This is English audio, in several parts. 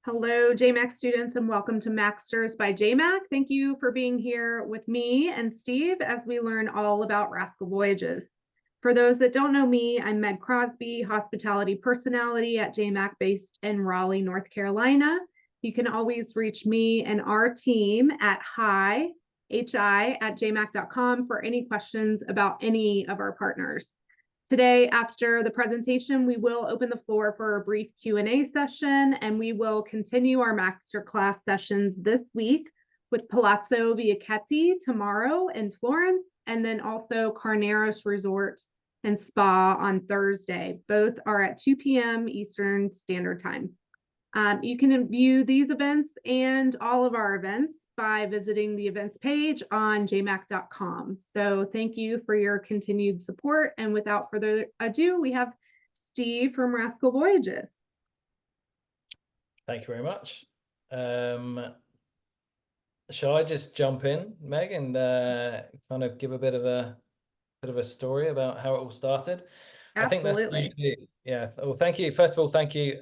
Hello, J.MAK students, and welcome to MAK.STERS by J.MAK. Thank you for being here with me and Steve as we learn all about Rascal Voyages. For those that don't know me, I'm Meg Crosby, hospitality personality at J.MAK based in Raleigh, North Carolina. You can always reach me and our team at hi@jmac.com for any questions about any of our partners. Today, after the presentation, we will open the floor for a brief Q&A session, and we will continue our masterclass sessions this week with Palazzo Viachetti tomorrow in Florence, and then also Carneros Resort and Spa on Thursday. Both are at 2 p.m. Eastern Standard Time. You can view these events and all of our events by visiting the events page on jmac.com. So thank you for your continued support. And without further ado, we have Steve from Rascal Voyages. Thank you very much. Shall I just jump in, Meg, and kind of give a bit of a story about how it all started? Absolutely. I think that's usually, yeah. Well, thank you. First of all, thank you,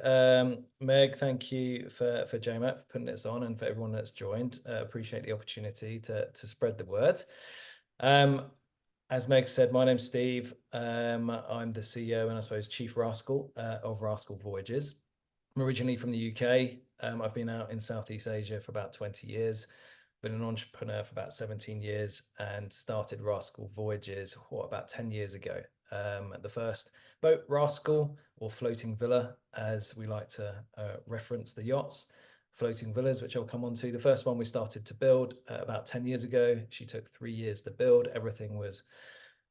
Meg. Thank you for J.MAK for putting this on, and for everyone that's joined. Appreciate the opportunity to spread the word. As Meg said, my name's Steve. I'm the CEO and I suppose Chief Rascal of Rascal Voyages. I'm originally from the UK. I've been out in Southeast Asia for about 20 years. Been an entrepreneur for about 17 years and started Rascal Voyages about 10 years ago. The first boat, Rascal, or floating villa, as we like to reference the yachts, floating villas, which I'll come on to. The first one we started to build about 10 years ago. She took 3 years to build. Everything was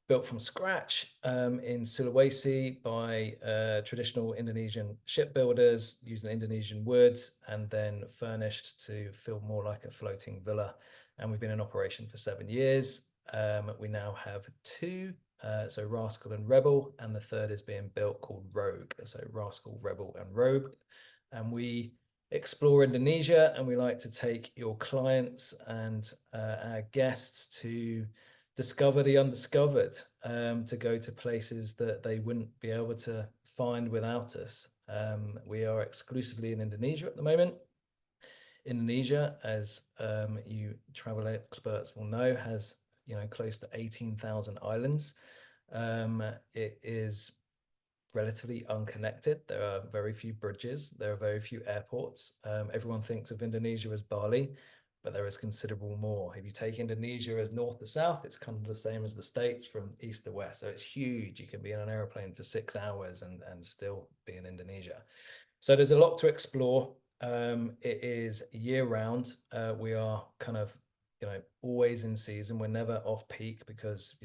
built from scratch in Sulawesi by traditional Indonesian shipbuilders using Indonesian woods, and then furnished to feel more like a floating villa. And we've been in operation for 7 years. We now have 2, so Rascal and Rebel, and the third is being built called Rogue, so Rascal, Rebel, and Rogue. And we explore Indonesia, and we like to take your clients and our guests to discover the undiscovered, to go to places that they wouldn't be able to find without us. We are exclusively in Indonesia at the moment. Indonesia, as you travel experts will know, has close to 18,000 islands. It is relatively unconnected. There are very few bridges. There are very few airports. Everyone thinks of Indonesia as Bali, but there is considerable more. If you take Indonesia as north to south, it's kind of the same as the States from east to west. So it's huge. You can be in an airplane for 6 hours and still be in Indonesia. So there's a lot to explore. It is year round. We are kind of, always in season. We're never off peak because,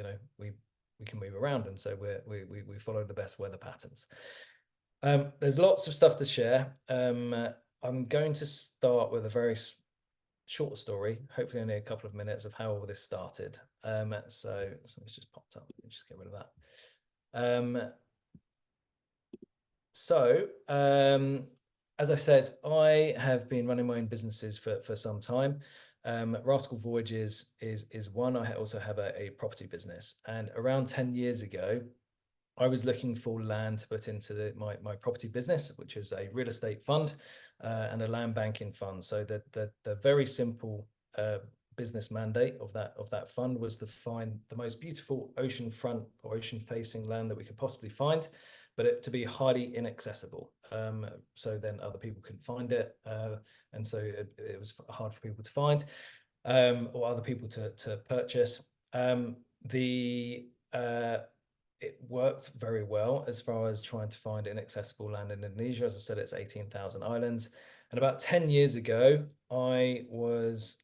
we can move around. And so we follow the best weather patterns. There's lots of stuff to share. I'm going to start with a very short story, hopefully only a couple of minutes, of how all this started. So something's just popped up. Let me just get rid of that. As I said, I have been running my own businesses for some time. Rascal Voyages is one. I also have a property business, and around 10 years ago, I was looking for land to put into my property business, which is a real estate fund and a land banking fund. So the very simple business mandate of that fund was to find the most beautiful oceanfront or ocean facing land that we could possibly find, but it to be highly inaccessible. So then other people couldn't find it, and so it was hard for people to find, or other people to purchase. It worked very well as far as trying to find inaccessible land in Indonesia. As I said, it's 18,000 islands. And about 10 years ago, I was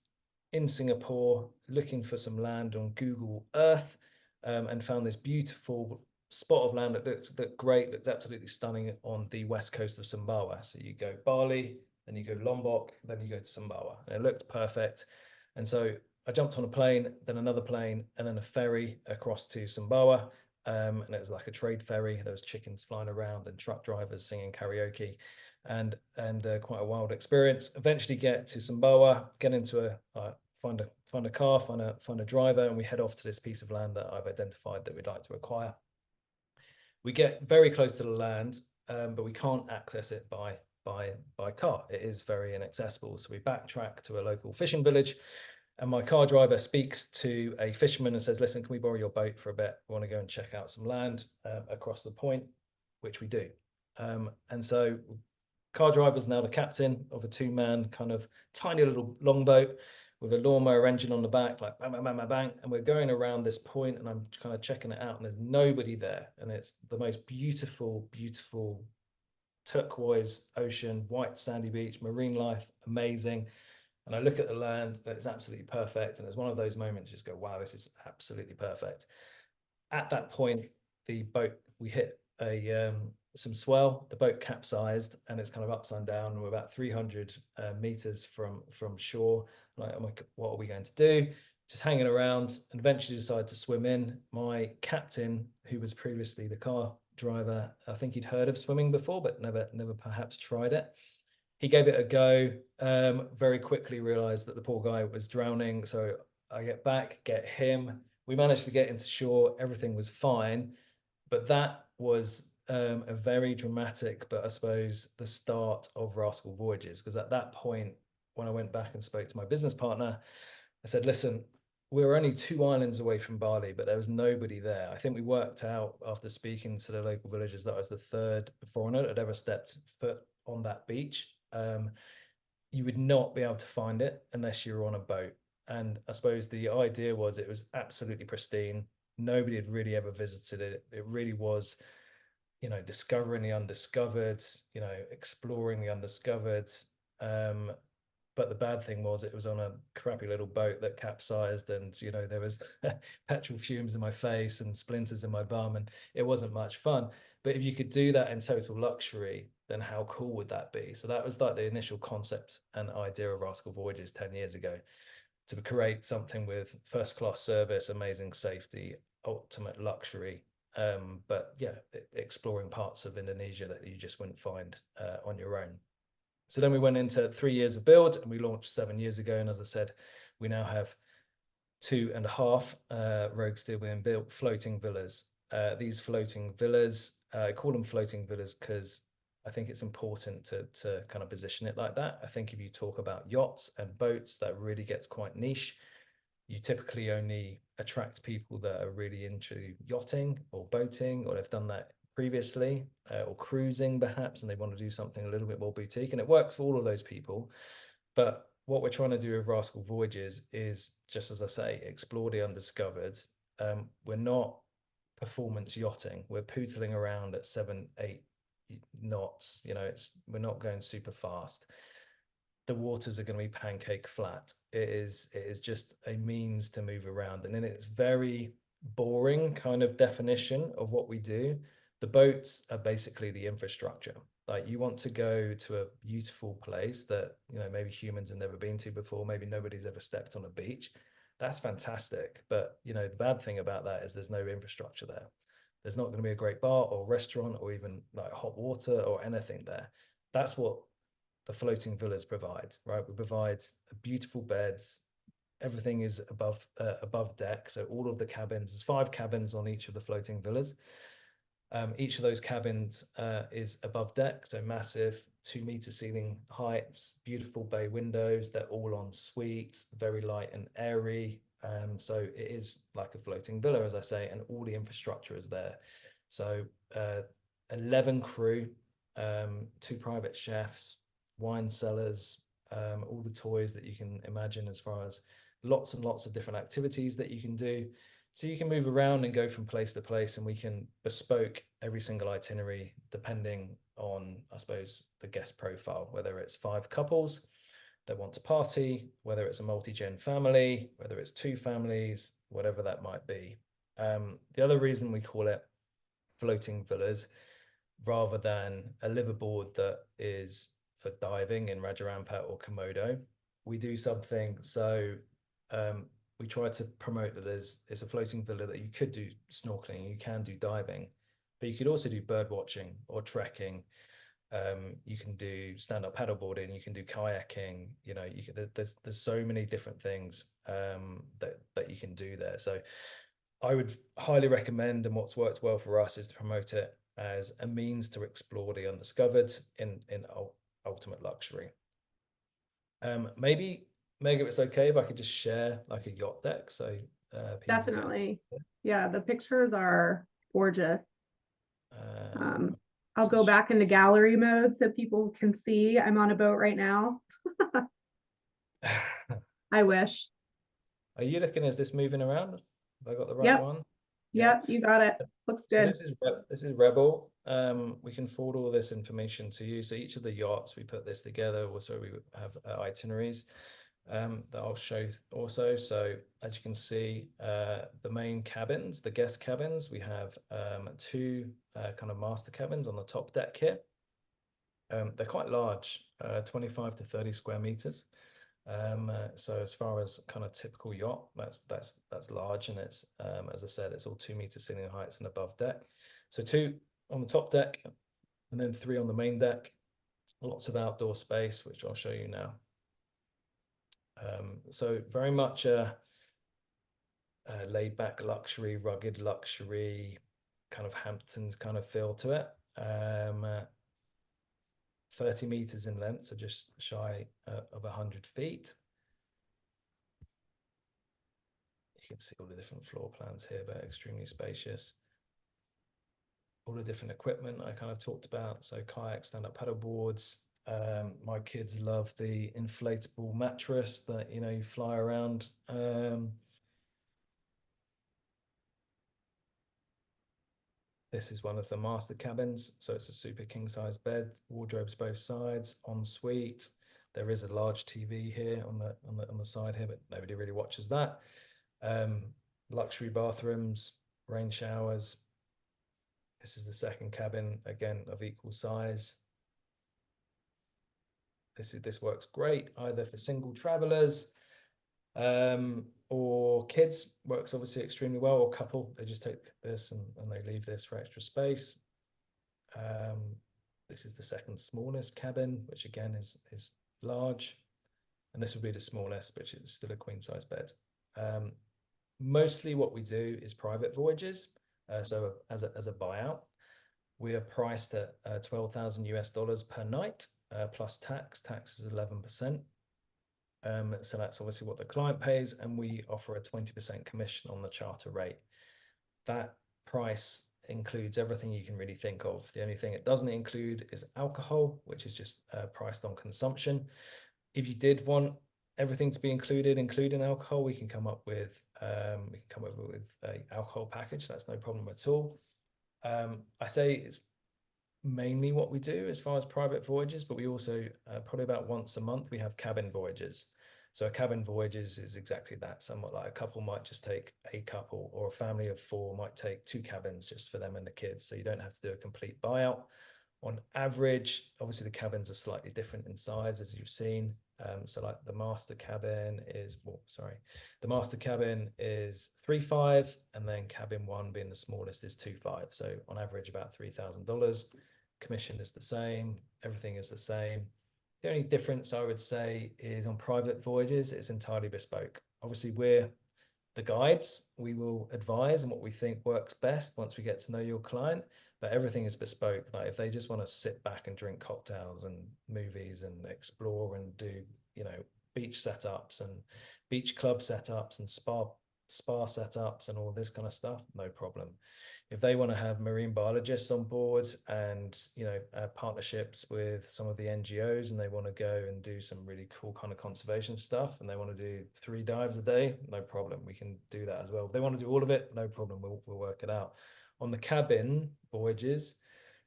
in Singapore looking for some land on Google Earth, and found this beautiful spot of land that looked great, looked absolutely stunning on the west coast of Sumbawa. So you go Bali, then you go Lombok, then you go to Sumbawa. And it looked perfect. And so I jumped on a plane, then another plane, and then a ferry across to Sumbawa. And it was like a trade ferry. There was chickens flying around and truck drivers singing karaoke, and quite a wild experience. Eventually get to Sumbawa, get into find a car, find a driver, and we head off to this piece of land that I've identified that we'd like to acquire. We get very close to the land, but we can't access it by by car. It is very inaccessible. So we backtrack to a local fishing village, and my car driver speaks to a fisherman and says, listen, can we borrow your boat for a bit? We want to go and check out some land across the point, which we do. And so car driver's now the captain of a two-man kind of tiny little longboat with a lawnmower engine on the back, like bang, bang, bang, bang, bang. And we're going around this point, and I'm kind of checking it out, and there's nobody there. And it's the most beautiful, beautiful turquoise ocean, white sandy beach, marine life, amazing. And I look at the land, and it's absolutely perfect. And it's one of those moments you just go, wow, this is absolutely perfect. At that point, the boat, we hit some swell, the boat capsized, and it's kind of upside down. We're about 300 meters from shore. Like, what are we going to do? Just hanging around, and eventually decide to swim in. My captain, who was previously the car driver, I think he'd heard of swimming before, but never perhaps tried it. He gave it a go, very quickly realized that the poor guy was drowning. So I get back, get him. We managed to get into shore. Everything was fine. But that was a very dramatic, but I suppose the start of Rascal Voyages. Because at that point, when I went back and spoke to my business partner, I said, listen, we were only 2 islands away from Bali, but there was nobody there. I think we worked out after speaking to the local villagers that I was the 3rd foreigner that had ever stepped foot on that beach. You would not be able to find it unless you were on a boat. And I suppose the idea was it was absolutely pristine. Nobody had really ever visited it. It really was, discovering the undiscovered, exploring the undiscovered. But the bad thing was it was on a crappy little boat that capsized, and there was petrol fumes in my face and splinters in my bum, and it wasn't much fun. But if you could do that in total luxury, then how cool would that be? So that was like the initial concept and idea of Rascal Voyages 10 years ago, to create something with first class service, amazing safety, ultimate luxury. But yeah, exploring parts of Indonesia that you just wouldn't find on your own. So then we went into 3 years of build, and we launched 7 years ago. And as I said, we now have 2.5 Rogue steel being built floating villas. These floating villas, I call them floating villas because I think it's important to kind of position it like that. I think if you talk about yachts and boats, that really gets quite niche. You typically only attract people that are really into yachting or boating, or they've done that previously, or cruising perhaps, and they want to do something a little bit more boutique, and it works for all of those people. But what we're trying to do with Rascal Voyages is, just as I say, explore the undiscovered. We're not performance yachting. We're pootling around at 7-8 knots. We're not going super fast. The waters are going to be pancake flat. It is just a means to move around, and in its very boring kind of definition of what we do, the boats are basically the infrastructure. Like, you want to go to a beautiful place that maybe humans have never been to before, maybe nobody's ever stepped on a beach. That's fantastic, but the bad thing about that is there's no infrastructure there. There's not going to be a great bar or restaurant or even like hot water or anything there. That's what the floating villas provide, right? We provide beautiful beds. Everything is above deck. So all of the cabins, there's 5 cabins on each of the floating villas. Each of those cabins is above deck, so massive 2-meter ceiling heights, beautiful bay windows. They're all en suite, very light and airy. So it is like a floating villa, as I say, and all the infrastructure is there. So 11 crew, 2 private chefs, wine cellars, all the toys that you can imagine, as far as lots and lots of different activities that you can do. So you can move around and go from place to place, and we can bespoke every single itinerary depending on, I suppose, the guest profile, whether it's 5 couples that want to party, whether it's a multi-gen family, whether it's 2 families, whatever that might be. The other reason we call it floating villas rather than a liverboard that is for diving in Raja Ampat or Komodo, we do something so we try to promote that it's a floating villa that you could do snorkeling, you can do diving, but you could also do bird watching or trekking. You can do stand-up paddleboarding, you can do kayaking. There's so many different things that you can do there. So I would highly recommend, and what's worked well for us is to promote it as a means to explore the undiscovered in ultimate luxury. Maybe Meg, if it's okay if I could just share like a yacht deck so people can. Definitely. Yeah, the pictures are gorgeous. Um, I'll go back into gallery mode so people can see I'm on a boat right now. I wish. Are you looking, is this moving around? Have I got the right Yep. one? Yeah. Yep, you got it. Looks So good. this is Rebel. We can forward all this information to you. So each of the yachts, we put this together. Also, we have itineraries that I'll show also. So as you can see, the main cabins, the guest cabins, we have two kind of master cabins on the top deck here. They're quite large, 25 to 30 square meters. So as far as kind of typical yacht, that's large, and it's as I said, it's all 2 meter ceiling heights and above deck. So 2 on the top deck, and then 3 on the main deck. Lots of outdoor space, which I'll show you now. So very much a laid back luxury, rugged luxury, kind of Hamptons kind of feel to it. 30 meters in length, so just shy of 100 feet. You can see all the different floor plans here, but extremely spacious. All the different equipment I kind of talked about. So kayaks, stand-up paddle boards. My kids love the inflatable mattress that, you know, you fly around. This is one of the master cabins. So it's a super king size bed, wardrobes both sides, ensuite. There is a large TV here on the side here, but nobody really watches that. Luxury bathrooms, rain showers. This is the second cabin, again of equal size. This works great either for single travelers or kids. Works obviously extremely well, or couple. They just take this and they leave this for extra space. This is the second smallest cabin, which again is large, and this would be the smallest, which is still a queen size bed. Mostly what we do is private voyages. So as a buyout, we are priced at $12,000 per night, plus tax. Tax is 11%. So that's obviously what the client pays, and we offer a 20% commission on the charter rate. That price includes everything you can really think of. The only thing it doesn't include is alcohol, which is just priced on consumption. If you did want everything to be included, including alcohol, we can come up with an alcohol package. That's no problem at all. I say it's mainly what we do as far as private voyages, but we also probably about once a month we have cabin voyages. So a cabin voyages is exactly that. Somewhat like a couple might just take a couple, or a family of 4 might take 2 cabins just for them and the kids. So you don't have to do a complete buyout. On average, obviously the cabins are slightly different in size, as you've seen. So like the master cabin is, the master cabin is 3.5, and then cabin 1 being the smallest is 2.5. So on average about $3,000. Commission is the same, everything is the same. The only difference I would say is on private voyages, it's entirely bespoke. Obviously we're the guides, we will advise on what we think works best once we get to know your client, but everything is bespoke. Like if they just want to sit back and drink cocktails and movies and explore and do, you know, beach setups and beach club setups and spa setups and all this kind of stuff, no problem. If they want to have marine biologists on board and, you know, partnerships with some of the NGOs, and they want to go and do some really cool kind of conservation stuff, and they want to do 3 dives a day, no problem. We can do that as well. If they want to do all of it, no problem. We'll work it out. On the cabin voyages,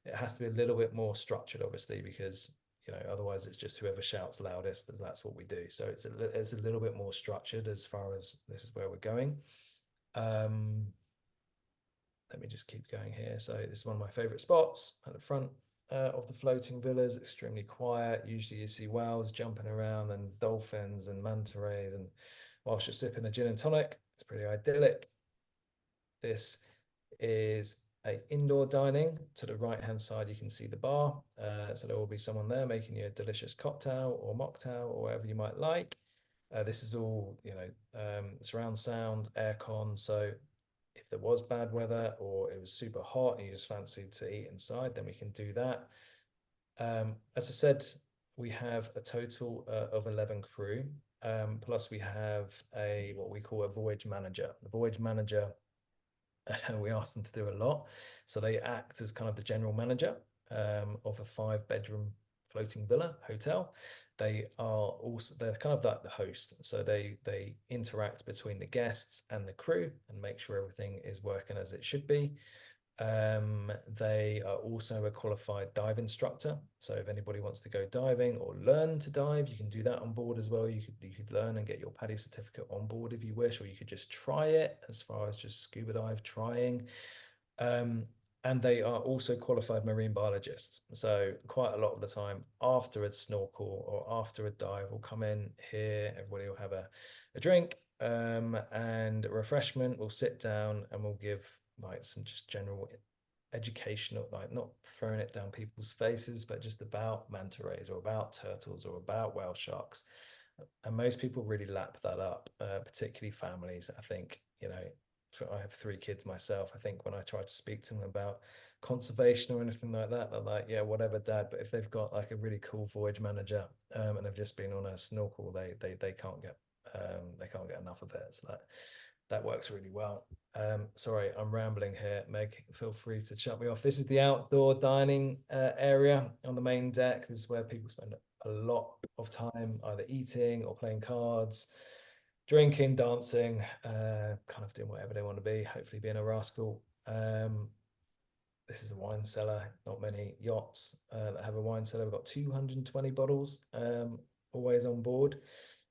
it has to be a little bit more structured, obviously, because, you know, otherwise it's just whoever shouts loudest, that's what we do. So it's a little bit more structured as far as this is where we're going. Let me just keep going here. So this is one of my favorite spots at the front of the floating villas. Extremely quiet. Usually you see whales jumping around and dolphins and manta rays, and whilst you're sipping a gin and tonic, it's pretty idyllic. This is a indoor dining. To the right hand side you can see the bar, so there will be someone there making you a delicious cocktail or mocktail or whatever you might like. This is all, you know, surround sound, aircon, so if there was bad weather or it was super hot and you just fancied to eat inside, then we can do that. As I said, we have a total of 11 crew. Plus we have what we call a voyage manager. The voyage manager, we ask them to do a lot. So they act as kind of the general manager of a 5-bedroom floating villa hotel. They're kind of like the host. So they interact between the guests and the crew and make sure everything is working as it should be. They are also a qualified dive instructor. So if anybody wants to go diving or learn to dive, you can do that on board as well. You could learn and get your PADI certificate on board if you wish, or you could just try it as far as just scuba dive trying. And they are also qualified marine biologists. So quite a lot of the time after a snorkel or after a dive, we'll come in here, everybody will have a drink and a refreshment. We'll sit down and we'll give like some just general educational, like not throwing it down people's faces, but just about manta rays or about turtles or about whale sharks. And most people really lap that up, particularly families. I think, I have 3 kids myself. I think when I try to speak to them about conservation or anything like that, they're like, yeah, whatever, dad. But if they've got like a really cool voyage manager and they've just been on a snorkel, they can't get enough of it. So that works really well. Sorry, I'm rambling here. Meg, feel free to shut me off. This is the outdoor dining area on the main deck. This is where people spend a lot of time either eating or playing cards, drinking, dancing, kind of doing whatever they want to be, hopefully being a rascal. This is a wine cellar. Not many yachts that have a wine cellar. We've got 220 bottles always on board.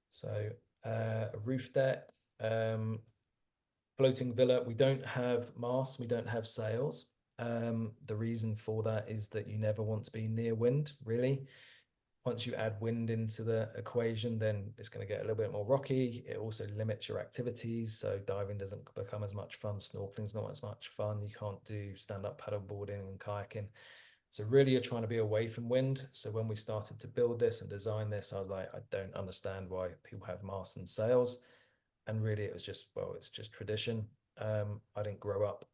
So a roof deck, floating villa. We don't have masts, we don't have sails. The reason for that is that you never want to be near wind, really. Once you add wind into the equation, then it's going to get a little bit more rocky. It also limits your activities. So diving doesn't become as much fun. Snorkeling is not as much fun. You can't do stand-up paddleboarding and kayaking. So really you're trying to be away from wind. So when we started to build this and design this, I was like, I don't understand why people have masts and sails. And really it was just, well, it's just tradition. I didn't grow up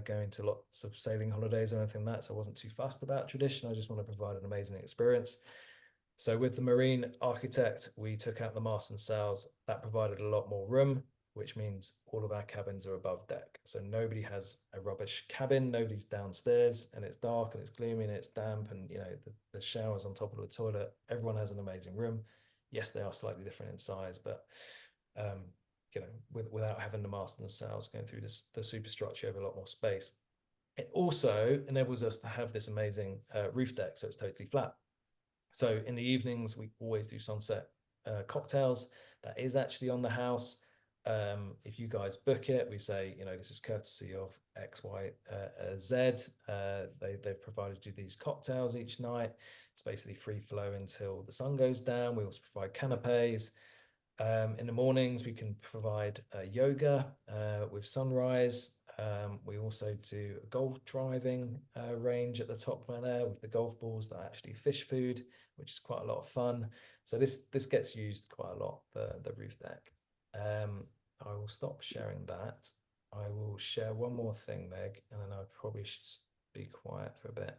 going to lots of sailing holidays or anything like that, so I wasn't too fussed about tradition. I just want to provide an amazing experience. So with the marine architect, we took out the mast and sails. That provided a lot more room, which means all of our cabins are above deck. So nobody has a rubbish cabin, nobody's downstairs and it's dark and it's gloomy and it's damp and the shower's on top of the toilet. Everyone has an amazing room. Yes, they are slightly different in size, but without having the mast and the sails going through the superstructure, you have a lot more space. It also enables us to have this amazing roof deck, so it's totally flat. So in the evenings, we always do sunset cocktails. That is actually on the house. If you guys book it, we say, this is courtesy of X, Y, Z. They've provided you these cocktails each night. It's basically free flow until the sun goes down. We also provide canapes. In the mornings, we can provide yoga with sunrise. We also do a golf driving range at the top there with the golf balls that are actually fish food, which is quite a lot of fun. So this gets used quite a lot, the roof deck. I will stop sharing that. I will share one more thing, Meg, and then I probably should be quiet for a bit.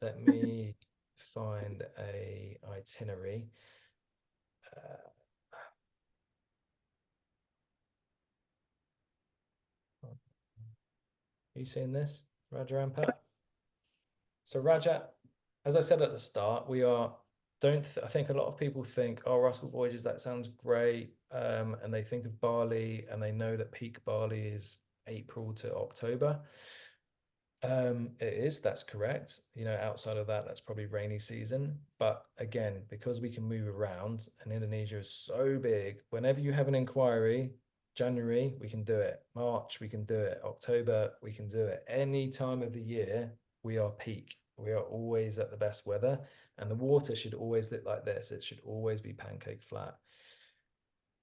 Let me find a itinerary. Are you seeing this, Raja and Pat? So Raja, as I said at the start, I think a lot of people think, oh, Rascal Voyages, that sounds great. And they think of Bali and they know that peak Bali is April to October. That's correct. Outside of that, that's probably rainy season. But again, because we can move around and Indonesia is so big, whenever you have an inquiry, January, we can do it. March, we can do it. October, we can do it. Any time of the year, we are peak. We are always at the best weather. And the water should always look like this. It should always be pancake flat.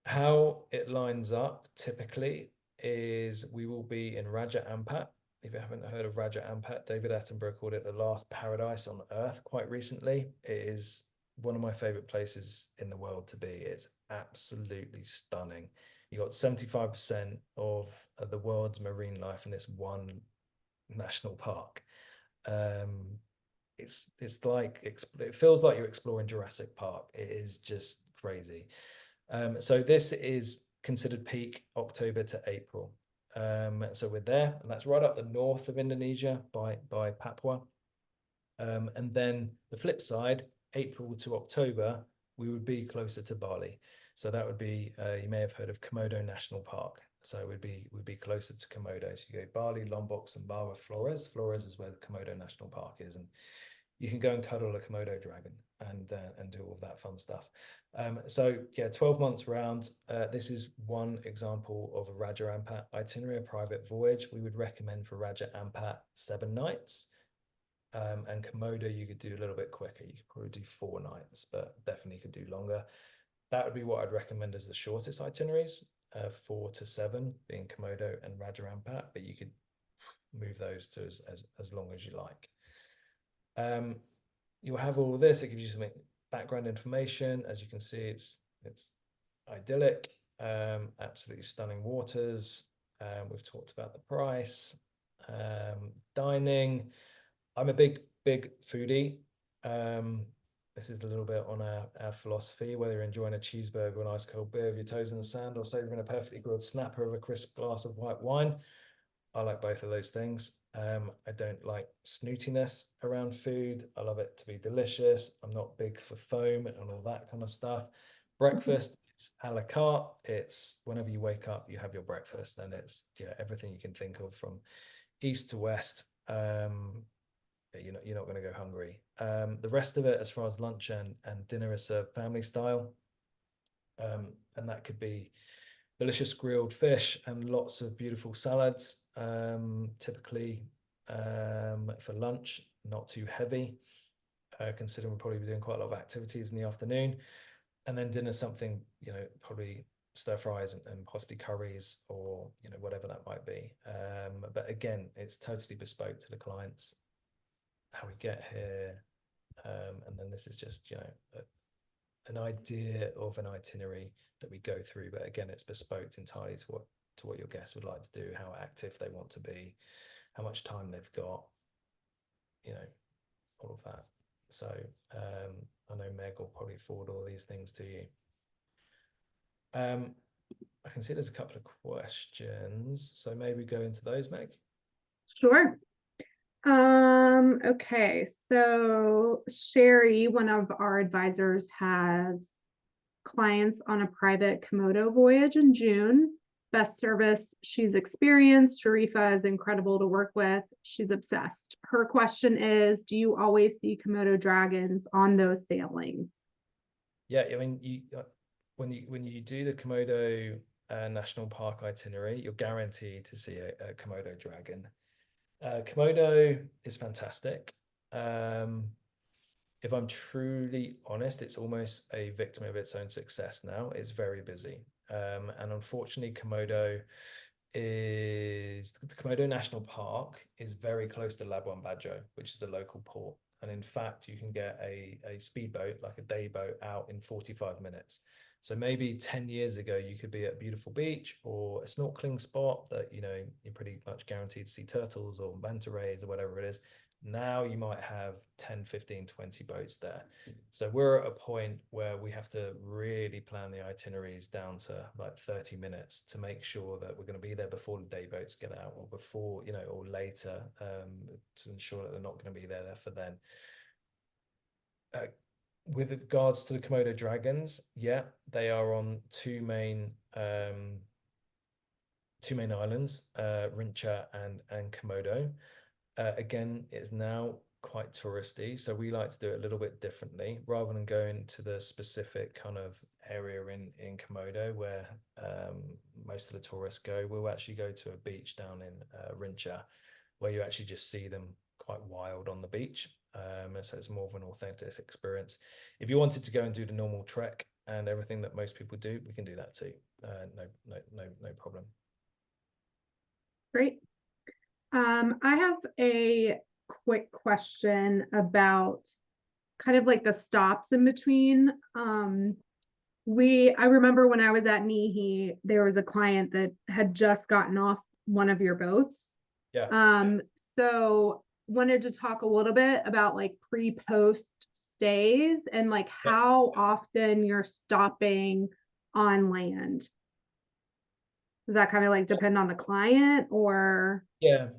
How it lines up typically is we will be in Raja Ampat. If you haven't heard of Raja Ampat, David Attenborough called it the last paradise on earth quite recently. It is one of my favorite places in the world to be. It's absolutely stunning. You got 75% of the world's marine life in this one national park. it's like it feels like you're exploring Jurassic Park. It is just crazy. So this is considered peak October to April. So we're there, and that's right up the north of Indonesia by Papua. And then the flip side, April to October, we would be closer to Bali. So that would be, you may have heard of Komodo National Park. So we'd be closer to Komodo. So you go Bali, Lombok, Sumbawa, Flores. Flores is where the Komodo National Park is, and you can go and cuddle a Komodo dragon and do all of that fun stuff. So yeah, 12 months round. This is one example of a Raja Ampat itinerary, a private voyage. We would recommend for Raja Ampat 7 nights. And Komodo, you could do a little bit quicker. You could probably do 4 nights, but definitely could do longer. That would be what I'd recommend as the shortest itineraries, 4 to 7 being Komodo and Raja Ampat, but you could move those to as long as you like. You'll have all of this. It gives you some background information. As you can see, it's idyllic, absolutely stunning waters. We've talked about the price, dining. I'm a big foodie. This is a little bit on our philosophy, whether you're enjoying a cheeseburger or an ice cold beer with your toes in the sand, or savoring a perfectly grilled snapper of a crisp glass of white wine. I like both of those things. I don't like snootiness around food. I love it to be delicious. I'm not big for foam and all that kind of stuff. Breakfast, it's a la carte. It's whenever you wake up, you have your breakfast, and it's everything you can think of from east to west. You're not going to go hungry. The rest of it, as far as lunch and dinner, is served family style, and that could be delicious grilled fish and lots of beautiful salads, typically for lunch, not too heavy, considering we'll probably be doing quite a lot of activities in the afternoon. And then dinner, something, probably stir fries and possibly curries, or, whatever that might be. But again, it's totally bespoke to the clients, how we get here. And then this is just, an idea of an itinerary that we go through, but again, it's bespoke entirely to what your guests would like to do, how active they want to be, how much time they've got, all of that. So I know Meg will probably forward all these things to you. I can see there's a couple of questions, so maybe go into those, Meg. Sure. Okay, so Sherry, one of our advisors, has clients on a private Komodo voyage in June. Best service she's experienced. Sharifa is incredible to work with. She's obsessed. Her question is, do you always see Komodo dragons on those sailings? Yeah, I mean, when you do the Komodo National Park itinerary, you're guaranteed to see a Komodo dragon. Komodo is fantastic. If I'm truly honest, it's almost a victim of its own success now. It's very busy. And unfortunately, the Komodo National Park is very close to Labuan Bajo, which is the local port. And in fact, you can get a speedboat, like a day boat, out in 45 minutes. So maybe 10 years ago, you could be at a beautiful beach or a snorkeling spot that, you're pretty much guaranteed to see turtles or manta rays or whatever it is. Now you might have 10, 15, 20 boats there. So we're at a point where we have to really plan the itineraries down to like 30 minutes to make sure that we're going to be there before the day boats get out, or before, or later, to ensure that they're not going to be there for then. With regards to the Komodo dragons, yeah, they are on two main islands, Rincha and Komodo. Again, it's now quite touristy, so we like to do it a little bit differently. Rather than going to the specific kind of area in Komodo where most of the tourists go, we'll actually go to a beach down in Rincha, where you actually just see them quite wild on the beach. So it's more of an authentic experience. If you wanted to go and do the normal trek and everything that most people do, we can do that too. No problem. Great. I have a quick question about kind of like the stops in between. I remember when I was at Nihi, there was a client that had just gotten off one of your boats. Yeah. So wanted to talk a little bit about like pre-post stays and like Yep. how often you're stopping on land. Does that kind of like depend on the client or? Yeah.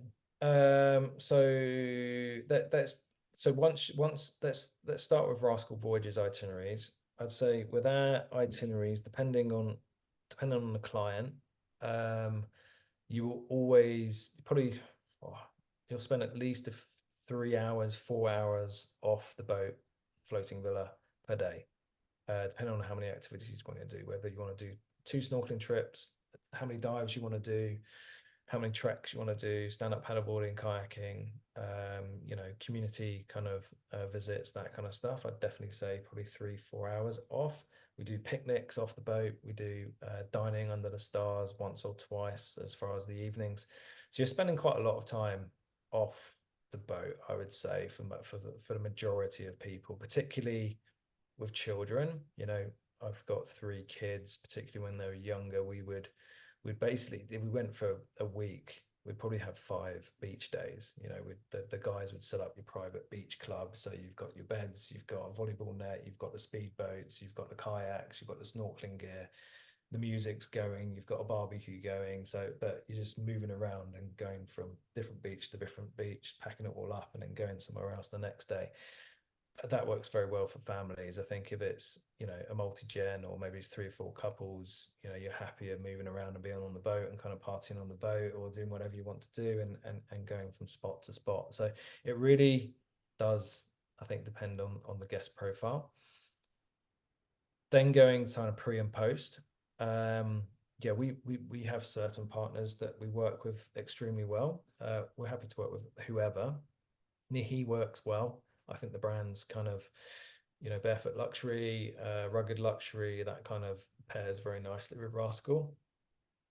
So that's so once let's start with Rascal Voyages itineraries. I'd say with our itineraries, depending on the client, um, you will always probably oh, you'll spend at least 3 hours, 4 hours off the boat, floating villa per day, depending on how many activities you want to do, whether you want to do 2 snorkeling trips, how many dives you want to do, how many treks you want to do, stand-up paddleboarding, kayaking, community kind of visits, that kind of stuff. I'd definitely say probably 3-4 hours off. We do picnics off the boat. We do dining under the stars once or twice as far as the evenings. So you're spending quite a lot of time off the boat, I would say, for the majority of people, particularly with children. I've got 3 kids, particularly when they were younger. We'd basically, if we went for a week, we'd probably have 5 beach days. The guys would set up your private beach club. So you've got your beds, you've got a volleyball net, you've got the speedboats, you've got the kayaks, you've got the snorkeling gear, the music's going, you've got a barbecue going. So, but you're just moving around and going from different beach to different beach, packing it all up and then going somewhere else the next day. That works very well for families. I think if it's a multi-gen or maybe it's 3 or 4 couples, you're happier moving around and being on the boat and kind of partying on the boat or doing whatever you want to do and going from spot to spot. So it really does, I think, depend on the guest profile. Then going kind of pre and post. Yeah, we have certain partners that we work with extremely well. We're happy to work with whoever. Nihi works well. I think the brand's kind of, barefoot luxury, rugged luxury, that kind of pairs very nicely with Rascal.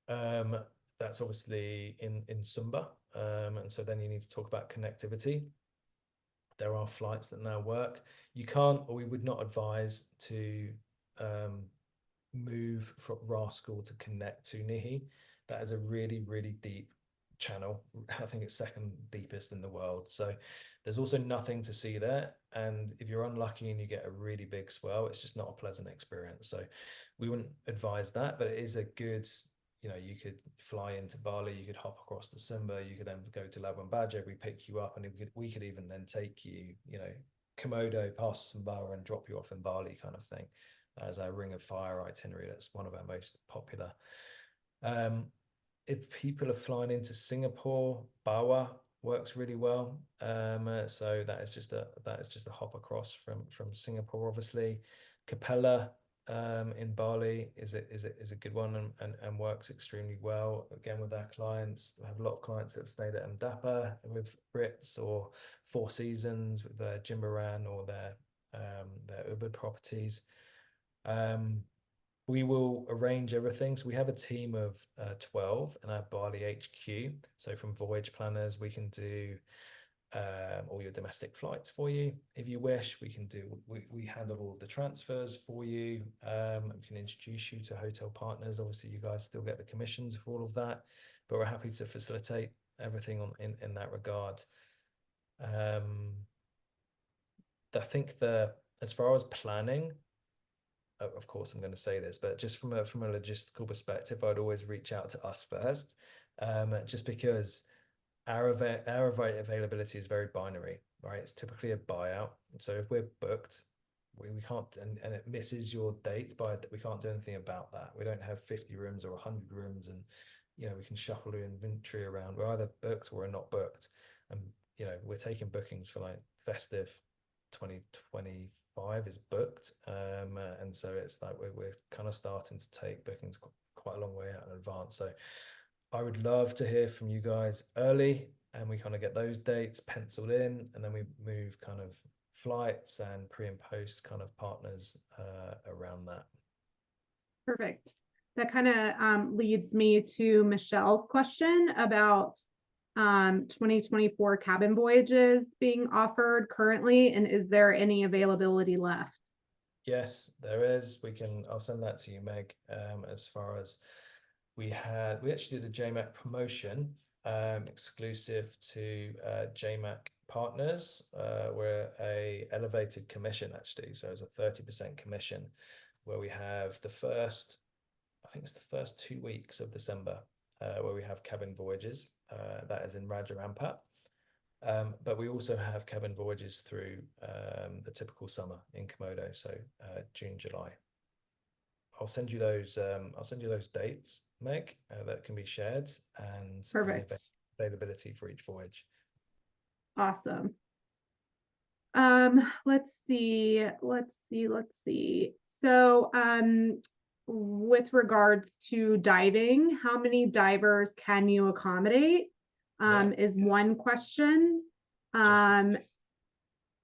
That's obviously in Sumba. And so then you need to talk about connectivity. There are flights that now work. You can't, or we would not advise to move from Rascal to connect to Nihi. That is a really, really deep channel. I think it's second deepest in the world. So there's also nothing to see there. And if you're unlucky and you get a really big swell, it's just not a pleasant experience. So we wouldn't advise that, but it is a good, you could fly into Bali, you could hop across to Sumba, you could then go to Labuan Bajo, we pick you up, and we could even then take you, Komodo past Sumba and drop you off in Bali kind of thing as a Ring of Fire itinerary. That's one of our most popular. If people are flying into Singapore, Bawa works really well. So that is just a hop across from Singapore, obviously. Capella in Bali is a good one and works extremely well. Again, with our clients, we have a lot of clients that have stayed at Mdapa with Brits or Four Seasons with their Jimbaran or their Ubud properties. We will arrange everything. So we have a team of 12 in our Bali HQ. So from voyage planners, we can do all your domestic flights for you. If you wish, we handle all the transfers for you. We can introduce you to hotel partners. Obviously, you guys still get the commissions for all of that, but we're happy to facilitate everything in that regard. I think as far as planning, of course I'm going to say this, but just from a logistical perspective, I'd always reach out to us first, just because our availability is very binary, right? It's typically a buyout. So if we're booked, we can't, and it misses your date, but we can't do anything about that. We don't have 50 rooms or 100 rooms, and we can shuffle the inventory around. We're either booked or we're not booked, and we're taking bookings for like festive 2025 is booked, and so it's like we're kind of starting to take bookings quite a long way out in advance. So I would love to hear from you guys early, and we kind of get those dates penciled in, and then we move kind of flights and pre and post kind of partners around that. Perfect. That kind of leads me to Michelle's question about 2024 cabin voyages being offered currently, and is there any availability left? Yes, there is. I'll send that to you, Meg. As far as we actually did a J.MAK promotion exclusive to J.MAK partners, we're a elevated commission actually. So it's a 30% commission where we have I think it's the first 2 weeks of December, where we have cabin voyages. That is in Raja Ampat. But we also have cabin voyages through the typical summer in Komodo, so June, July. I'll send you those. I'll send you those dates, Meg, that can be shared, and Perfect. the availability for each voyage. Awesome. Let's see. So, with regards to diving, how many divers can you accommodate? Is one question.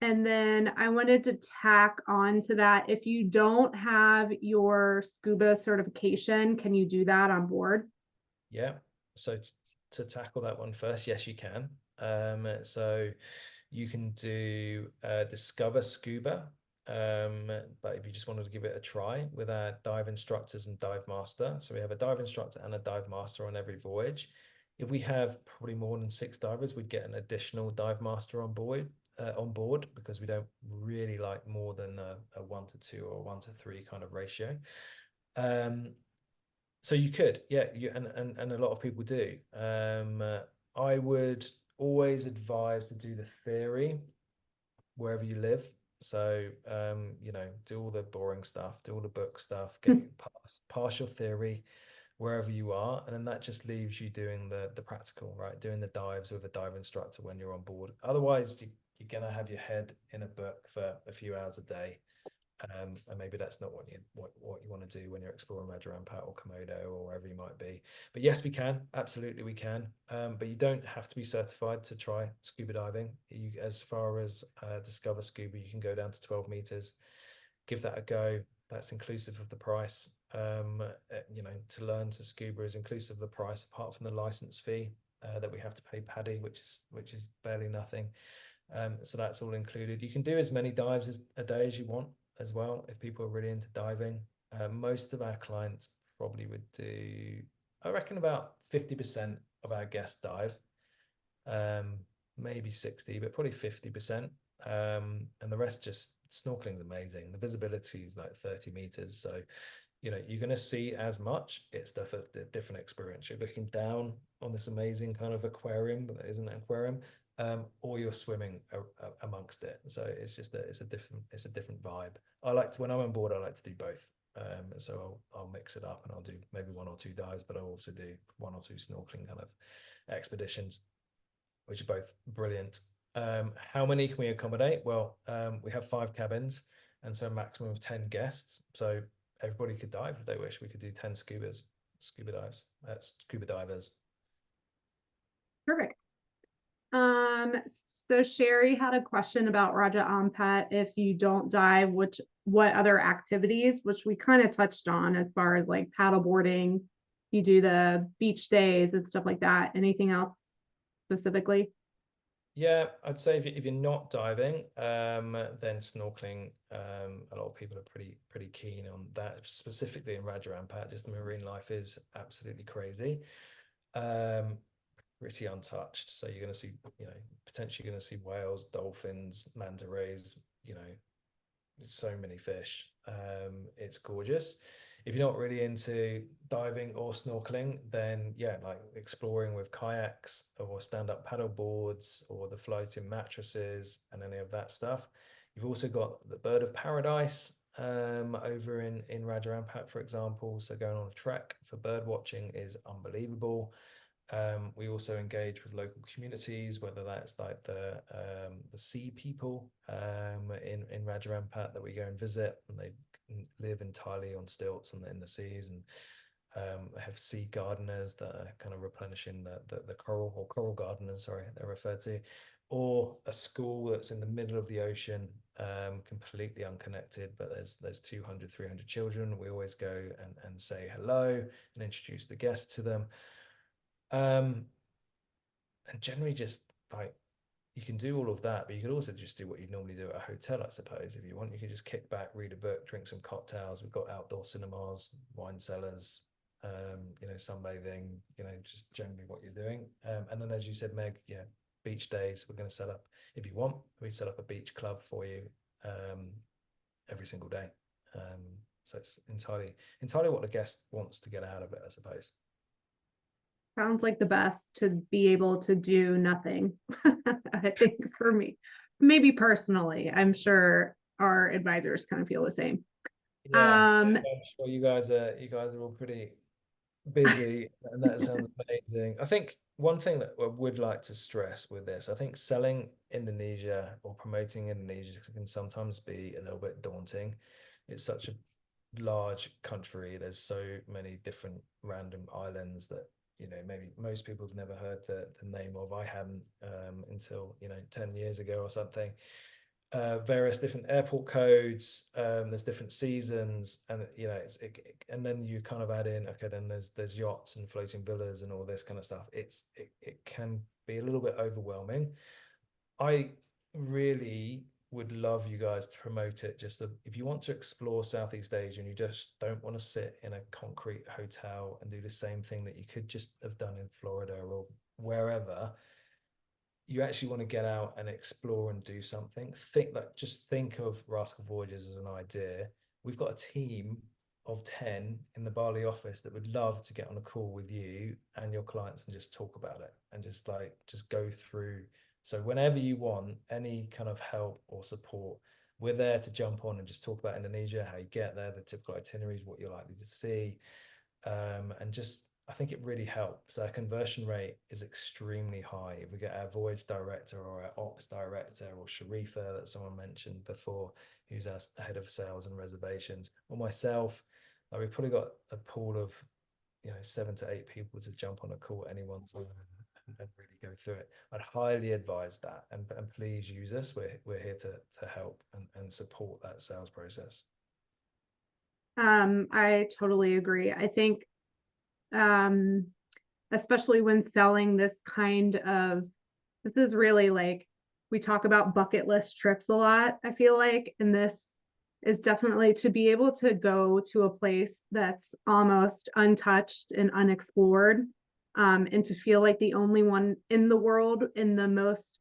And then I wanted to tack on to that. If you don't have your scuba certification, can you do that on board? Yeah. So to tackle that one first, yes, you can. So you can do Discover Scuba. But if you just wanted to give it a try with our dive instructors and dive master. So we have a dive instructor and a dive master on every voyage. If we have probably more than 6 divers, we'd get an additional dive master on board because we don't really like more than a 1-to-2 or 1-to-3 kind of ratio. So you could, yeah, and a lot of people do. I would always advise to do the theory wherever you live. So do all the boring stuff, do all the book stuff, get pass your theory wherever you are, and then that just leaves you doing the practical, right? Doing the dives with a dive instructor when you're on board. Otherwise, you're gonna have your head in a book for a few hours a day, and maybe that's not what you want to do when you're exploring Raja Ampat or Komodo or wherever you might be. But yes, we can, absolutely we can. But you don't have to be certified to try scuba diving. As far as Discover Scuba, you can go down to 12 meters. Give that a go. That's inclusive of the price. To learn to scuba is inclusive of the price, apart from the license fee that we have to pay PADI, which is barely nothing. So that's all included. You can do as many dives a day as you want as well, if people are really into diving. Most of our clients probably would do, I reckon, about 50% of our guests dive, maybe 60, but probably 50%. And the rest just snorkeling is amazing. The visibility is like 30 meters. So, you're going to see as much. It's a different experience. You're looking down on this amazing kind of aquarium, but that isn't an aquarium, or you're swimming amongst it. So it's just it's a different vibe. When I'm on board, I like to do both. So I'll mix it up and I'll do maybe 1 or 2 dives, but I'll also do 1 or 2 snorkeling kind of expeditions, which are both brilliant. How many can we accommodate? Well, we have 5 cabins, and so a maximum of 10 guests. So everybody could dive if they wish. We could do 10 scuba divers. Perfect. So Sherry had a question about Raja Ampat. If you don't dive, what other activities, which we kind of touched on as far as like paddle boarding, you do the beach days and stuff like that. Anything else specifically? Yeah, I'd say if you're not diving, then snorkeling. A lot of people are pretty keen on that, specifically in Raja Ampat. Just the marine life is absolutely crazy. Pretty untouched. So you're going to see, potentially going to see whales, dolphins, manta rays, so many fish. It's gorgeous. If you're not really into diving or snorkeling, then yeah, like exploring with kayaks or stand-up paddle boards or the floating mattresses and any of that stuff. You've also got the bird of paradise over in Raja Ampat, for example. So going on a trek for bird watching is unbelievable. We also engage with local communities, whether that's like the sea people in Raja Ampat that we go and visit, and they live entirely on stilts and in the seas, and have sea gardeners that are kind of replenishing the coral gardeners, sorry, they're referred to, or a school that's in the middle of the ocean, completely unconnected, but there's 200, 300 children. We always go and say hello and introduce the guests to them. And generally just like you can do all of that, but you could also just do what you normally do at a hotel, I suppose. If you want, you can just kick back, read a book, drink some cocktails. We've got outdoor cinemas, wine cellars, sunbathing, just generally what you're doing. And then, as you said, Meg, yeah, beach days. We're going to set up, if you want, we set up a beach club for you every single day. So it's entirely what the guest wants to get out of it, I suppose. Sounds like the best, to be able to do nothing. I think for me, maybe personally, I'm sure our advisors kind of feel the same. Yeah, I'm sure you guys are all pretty busy, and that sounds amazing. I think one thing that I would like to stress with this, I think selling Indonesia or promoting Indonesia can sometimes be a little bit daunting. It's such a large country. There's so many different random islands that, you know, maybe most people have never heard the name of. I hadn't until, you know, 10 years ago or something. Various different airport codes, there's different seasons, and you know and then you kind of add in, okay, then there's yachts and floating villas and all this kind of stuff. It can be a little bit overwhelming. I really would love you guys to promote it. Just if you want to explore Southeast Asia and you just don't want to sit in a concrete hotel and do the same thing that you could just have done in Florida or wherever, you actually want to get out and explore and do something. Just think of Rascal Voyages as an idea. We've got a team of 10 in the Bali office that would love to get on a call with you and your clients and just talk about it and just go through. So whenever you want any kind of help or support, we're there to jump on and just talk about Indonesia, how you get there, the typical itineraries, what you're likely to see, and just I think it really helps. Our conversion rate is extremely high. If we get our voyage director or our ops director or Sharifa that someone mentioned before, who's our head of sales and reservations, or myself, like we've probably got a pool of, you know, 7 to 8 people to jump on a call at any one time and really go through it. I'd highly advise that, and please use us. We're here to help and support that sales process. I totally agree. I think especially when selling this is really like, we talk about bucket list trips a lot, I feel like, and this is definitely to be able to go to a place that's almost untouched and unexplored, and to feel like the only one in the world in the most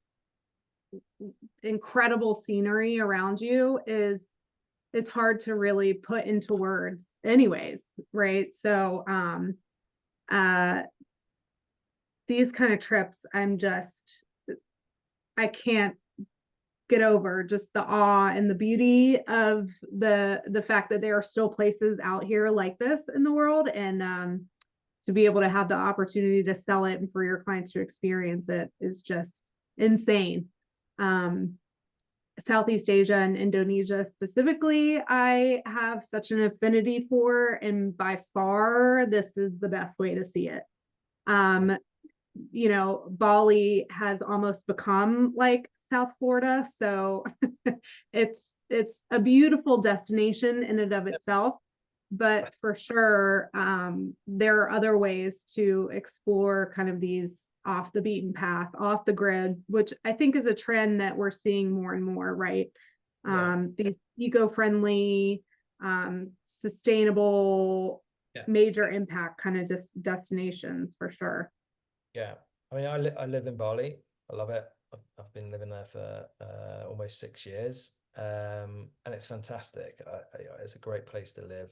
incredible scenery around you is it's hard to really put into words anyways, right? So these kind of trips, I can't get over just the awe and the beauty of the fact that there are still places out here like this in the world, and to be able to have the opportunity to sell it and for your clients to experience it is just insane. Southeast Asia and Indonesia specifically, I have such an affinity for, and by far, this is the best way to see it. You know, Bali has almost become like South Florida, so it's a beautiful destination in and of itself, but for sure, there are other ways to explore kind of these off the beaten path, off the grid, which I think is a trend that we're seeing more and more, right? These eco-friendly, sustainable, major impact kind of destinations for sure. Yeah, I mean, I live in Bali. I love it. I've been living there for almost 6 years, and it's fantastic. It's a great place to live.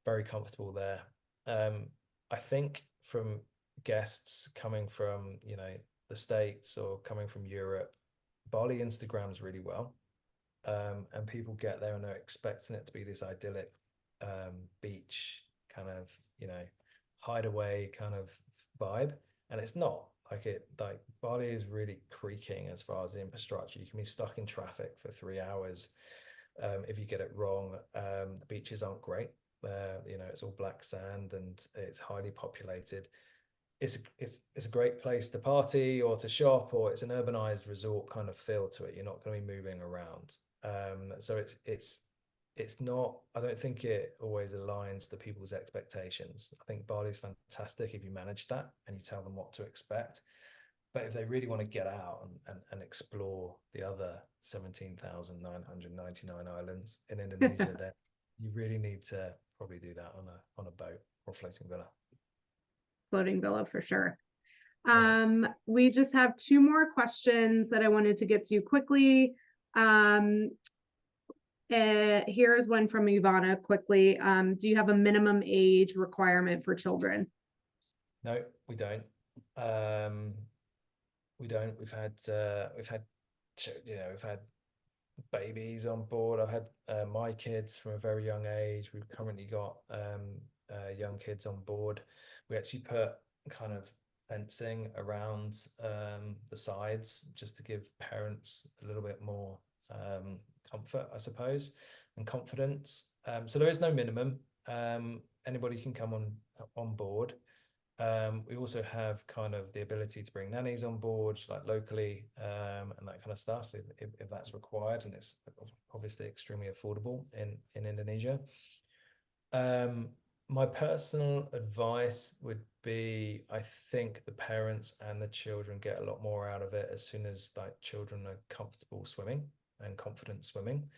Very comfortable there. I think from guests coming from, you know, the States or coming from Europe, Bali Instagrams really well, and people get there and they're expecting it to be this idyllic beach kind of, you know, hideaway kind of vibe, and it's not. Like Bali is really creaking as far as the infrastructure. You can be stuck in traffic for 3 hours if you get it wrong. The beaches aren't great. You know, it's all black sand and it's highly populated. It's a great place to party or to shop, or it's an urbanized resort kind of feel to it. You're not going to be moving around. So it's not, I don't think it always aligns to people's expectations. I think Bali's fantastic if you manage that and you tell them what to expect. But if they really want to get out and explore the other 17,999 islands in Indonesia, then you really need to probably do that on a boat or floating villa. Floating villa for sure. We just have two more questions that I wanted to get to quickly. Here's one from Ivana quickly. Do you have a minimum age requirement for children? No, we don't. We don't. We've had we've had babies on board. I've had my kids from a very young age. We've currently got young kids on board. We actually put kind of fencing around the sides just to give parents a little bit more comfort, I suppose, and confidence. So there is no minimum. Anybody can come on board. We also have kind of the ability to bring nannies on board, like locally, and that kind of stuff, if that's required, and it's obviously extremely affordable in Indonesia. My personal advice would be, I think the parents and the children get a lot more out of it as soon as like children are comfortable swimming and confident swimming.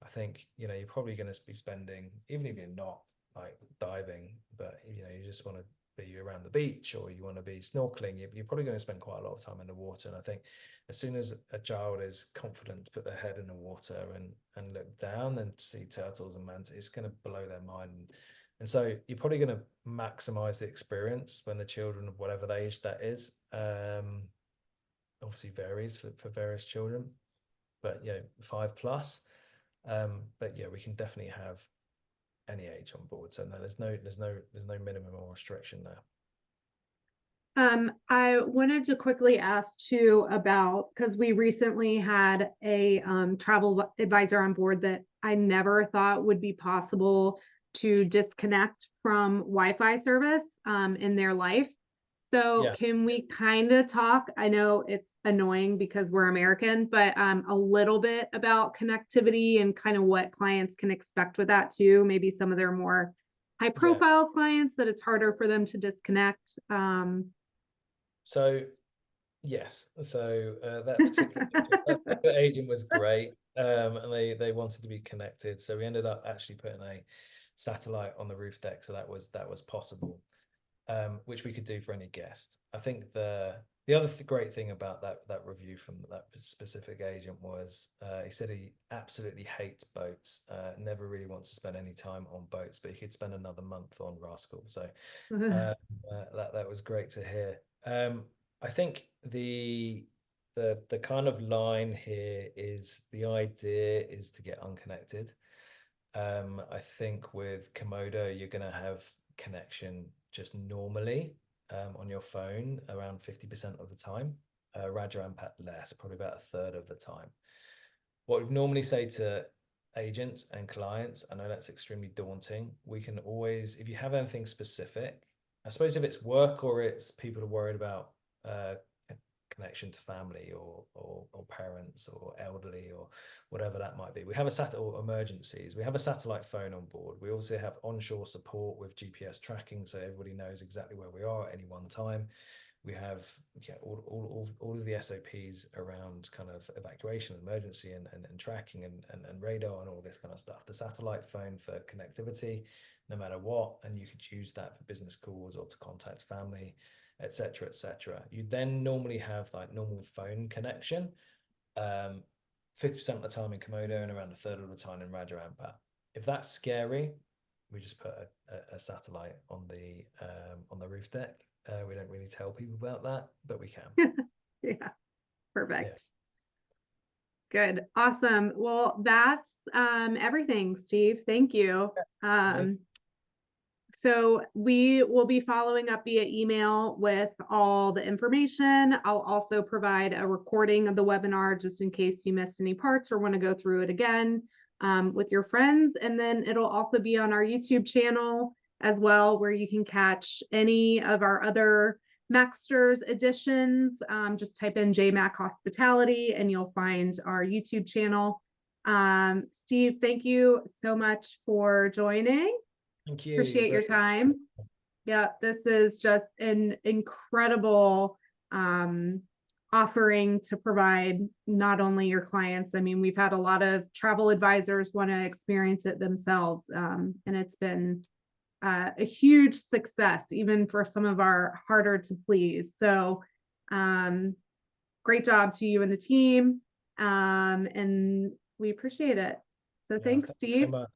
I think, you know, you're probably going to be spending, even if you're not like diving, but you know, you just want to be around the beach or you want to be snorkeling, you're probably going to spend quite a lot of time in the water. And I think as soon as a child is confident to put their head in the water and look down and see turtles and mantis, it's going to blow their mind. And so you're probably going to maximize the experience when the children of whatever age that is. Obviously varies for various children, but yeah, 5+. But yeah, we can definitely have any age on board. So no, there's no minimum or restriction there. I wanted to quickly ask too about, because we recently had a travel advisor on board that I never thought would be possible to disconnect from Wi-Fi service in their life. So Yeah. can we kind of talk? I know it's annoying because we're American, but a little bit about connectivity and kind of what clients can expect with that too. Maybe some of their more high profile clients that it's harder for them to disconnect. So yes, so that particular agent was great, and they wanted to be connected. So we ended up actually putting a satellite on the roof deck, so that was possible, which we could do for any guest. I think the other great thing about that review from that specific agent was he said he absolutely hates boats, never really wants to spend any time on boats, but he could spend another month on Rascal. So that was great to hear. I think the kind of line here is the idea is to get unconnected. I think with Komodo, you're going to have connection just normally on your phone around 50% of the time. Raja Ampat less, probably about a third of the time. What we normally say to agents and clients, I know that's extremely daunting. We can always, if you have anything specific, I suppose if it's work or it's people are worried about connection to family or parents or elderly or whatever that might be, we have a satellite, or emergencies, we have a satellite phone on board. We also have onshore support with GPS tracking, so everybody knows exactly where we are at any one time. We have all of the SOPs around kind of evacuation, emergency, and tracking and radar and all this kind of stuff. The satellite phone for connectivity, no matter what, and you could use that for business calls or to contact family, etc., etc. You then normally have like normal phone connection, 50% of the time in Komodo and around a third of the time in Raja Ampat. If that's scary, we just put a satellite on the roof deck. We don't really tell people about that, but we can. Yeah, perfect. Yeah. Good. Awesome. Well, that's everything, Steve. Thank you. So we will be following up via email with all the information. I'll also provide a recording of the webinar just in case you missed any parts or want to go through it again with your friends. And then it'll also be on our YouTube channel as well, where you can catch any of our other MAK.STERS editions. Just type in J.MAK Hospitality and you'll find our YouTube channel. Steve, thank you so much for joining. Thank you. Appreciate your time. Yeah, this is just an incredible offering to provide not only your clients. I mean, we've had a lot of travel advisors want to experience it themselves, and it's been a huge success, even for some of our harder to please. So Great job to you and the team. And we appreciate it. So Yeah, thanks, thank you so Steve. much.